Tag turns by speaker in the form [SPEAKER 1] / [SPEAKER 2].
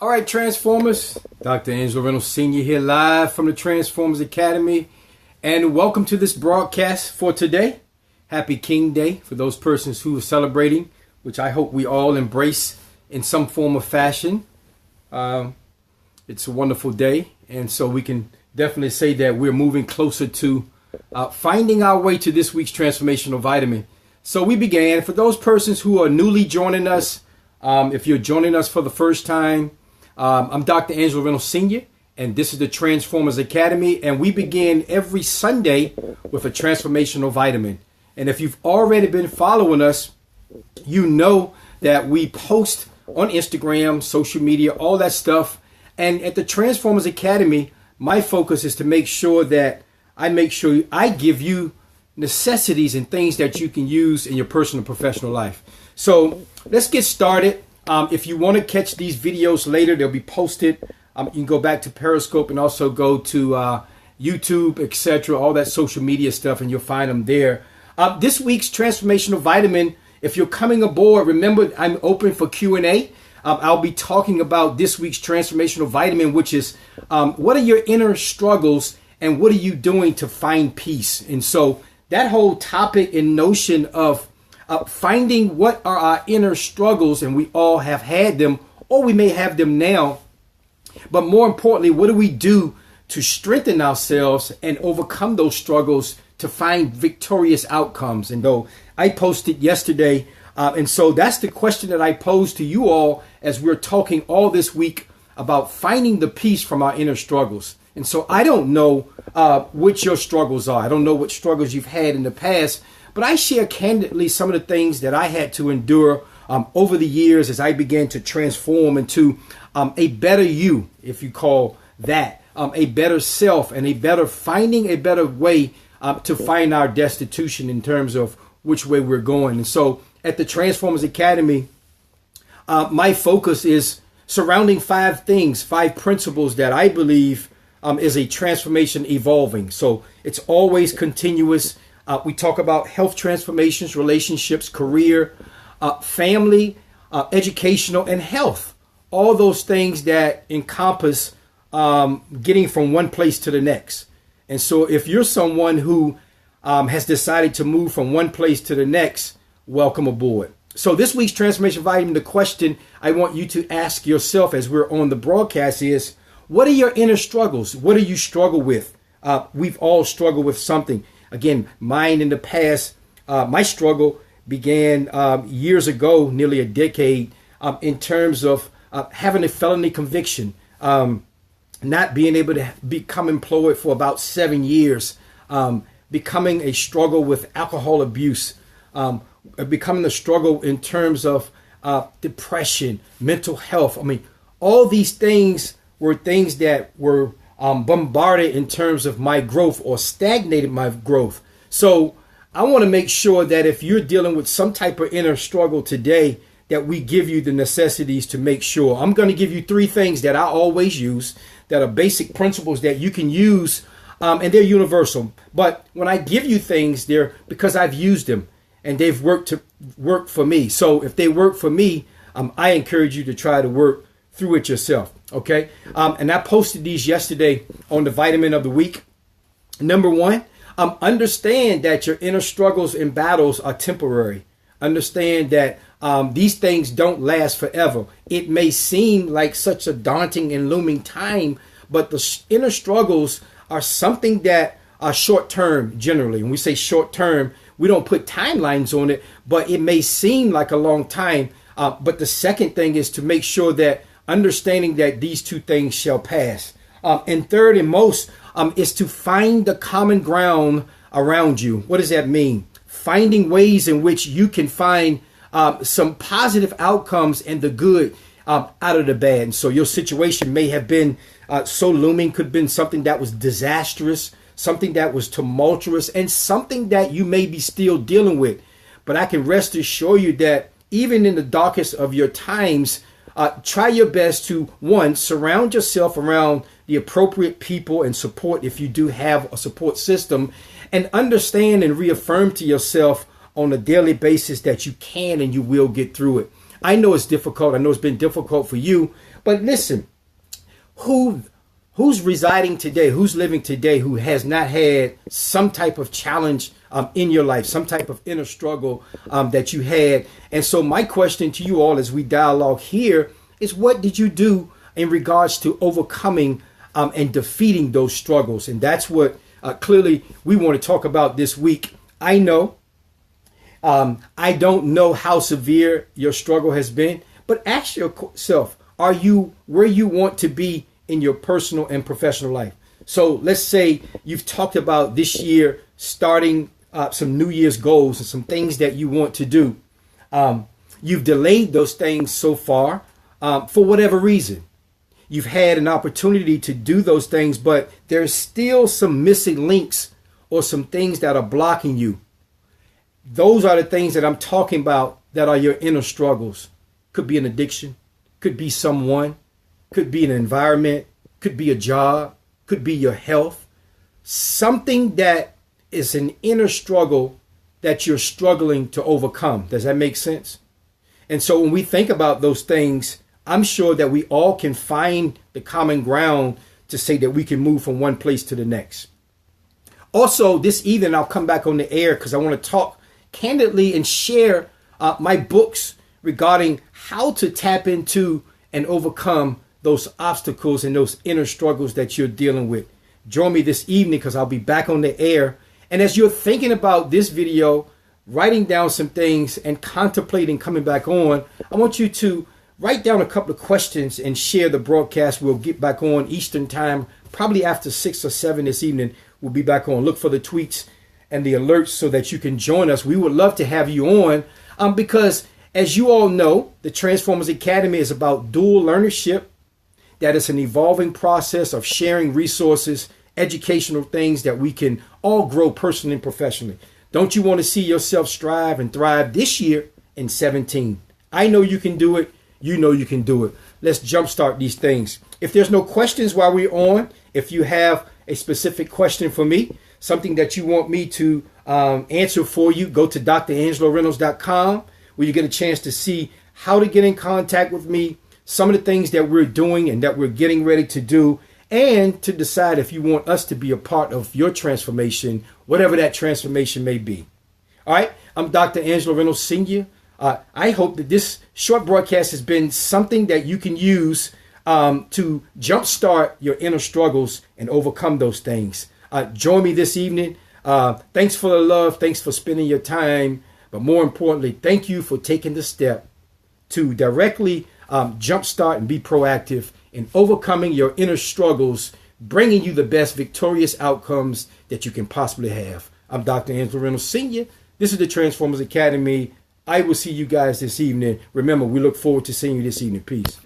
[SPEAKER 1] All right, Transformers. Dr. Angelo Reynolds Sr. here live from the Transformers Academy. And welcome to this broadcast for today. Happy King Day for those persons who are celebrating, which I hope we all embrace in some form or fashion. It's a wonderful day. And so we can definitely say that we're moving closer to finding our way to this week's Transformational Vitamin. So we began, for those persons who are newly joining us, if you're joining us for the first time, I'm Dr. Angelo Reynolds Sr., and this is the Transformers Academy, and we begin every Sunday with a transformational vitamin. And if you've already been following us, you know that we post on Instagram, social media, all that stuff. And at the Transformers Academy, my focus is to make sure that I give you necessities and things that you can use in your personal and professional life. So let's get started. If you want to catch these videos later, they'll be posted. You can go back to Periscope and also go to YouTube, etc., all that social media stuff, and you'll find them there. This week's Transformational Vitamin, if you're coming aboard, remember I'm open for Q&A. I'll be talking about this week's Transformational Vitamin, which is what are your inner struggles and what are you doing to find peace? And so that whole topic and notion of finding what are our inner struggles, and we all have had them, or we may have them now. But more importantly, what do we do to strengthen ourselves and overcome those struggles to find victorious outcomes? And though I posted yesterday, and so that's the question that I posed to you all as we're talking all this week about finding the peace from our inner struggles. And so I don't know what your struggles are. I don't know what struggles you've had in the past. But I share candidly some of the things that I had to endure over the years as I began to transform into a better you, if you call that, a better self, and finding a better way to find our destitution in terms of which way we're going. And so at the Transformers Academy, my focus is surrounding five principles that I believe is a transformation evolving. So it's always continuous. We talk about health transformations, relationships, career, family, educational, and health. All those things that encompass getting from one place to the next. And so if you're someone who has decided to move from one place to the next, welcome aboard. So this week's Transformation Vitamin, the question I want you to ask yourself as we're on the broadcast is, what are your inner struggles? What do you struggle with? We've all struggled with something. Again, mine in the past, my struggle began years ago, nearly a decade, in terms of having a felony conviction, not being able to become employed for about 7 years, becoming a struggle with alcohol abuse, becoming a struggle in terms of depression, mental health. I mean, all these things were things that were bombarded in terms of my growth or stagnated my growth. So I want to make sure that if you're dealing with some type of inner struggle today, that we give you the necessities to make sure. I'm going to give you 3 things that I always use that are basic principles that you can use, and they're universal. But when I give you things, they're because I've used them and they've worked for me. So if they work for me, I encourage you to try to work through it yourself. Okay. And I posted these yesterday on the vitamin of the week. Number 1, understand that your inner struggles and battles are temporary. Understand that these things don't last forever. It may seem like such a daunting and looming time, but the inner struggles are something that are short term generally. When we say short term, we don't put timelines on it, but it may seem like a long time. But the second thing is to make sure that understanding that these 2 things shall pass. And third and most is to find the common ground around you. What does that mean? Finding ways in which you can find some positive outcomes and the good out of the bad. And so your situation may have been so looming, could have been something that was disastrous, something that was tumultuous, and something that you may be still dealing with. But I can rest assure you that even in the darkest of your times, try your best to, 1, surround yourself around the appropriate people and support if you do have a support system, and understand and reaffirm to yourself on a daily basis that you can and you will get through it. I know it's difficult. I know it's been difficult for you. But listen, who's residing today, who's living today, who has not had some type of challenge in your life, some type of inner struggle that you had? And so my question to you all as we dialogue here is, what did you do in regards to overcoming and defeating those struggles? And that's what clearly we want to talk about this week. I know I don't know how severe your struggle has been, but ask yourself, are you where you want to be in your personal and professional life? So let's say you've talked about this year starting some New Year's goals and some things that you want to do. You've delayed those things so far for whatever reason. You've had an opportunity to do those things, but there's still some missing links or some things that are blocking you. Those are the things that I'm talking about that are your inner struggles. Could be an addiction, could be someone, could be an environment, could be a job, could be your health. Something that is an inner struggle that you're struggling to overcome. Does that make sense? And so when we think about those things, I'm sure that we all can find the common ground to say that we can move from one place to the next. Also, this evening, I'll come back on the air because I want to talk candidly and share my books regarding how to tap into and overcome those obstacles and those inner struggles that you're dealing with. Join me this evening because I'll be back on the air. And as you're thinking about this video, writing down some things and contemplating coming back on, I want you to write down a couple of questions and share the broadcast. We'll get back on Eastern time, probably after 6 or 7 this evening. We'll be back on. Look for the tweets and the alerts so that you can join us. We would love to have you on because, as you all know, the Transformers Academy is about dual learnership. That is an evolving process of sharing resources, educational things that we can all grow personally and professionally. Don't you want to see yourself strive and thrive this year in 17? I know you can do it. You know you can do it. Let's jumpstart these things. If there's no questions while we're on, if you have a specific question for me, something that you want me to answer for you, go to DrAngeloReynolds.com where you get a chance to see how to get in contact with me, some of the things that we're doing and that we're getting ready to do, and to decide if you want us to be a part of your transformation, whatever that transformation may be. All right, I'm Dr. Angelo Reynolds Sr. I hope that this short broadcast has been something that you can use to jumpstart your inner struggles and overcome those things. Join me this evening. Thanks for the love. Thanks for spending your time. But more importantly, thank you for taking the step to directly jumpstart and be proactive in overcoming your inner struggles, bringing you the best victorious outcomes that you can possibly have. I'm Dr. Angelo Reynolds Sr. This is the Transformers Academy. I will see you guys this evening. Remember, we look forward to seeing you this evening. Peace.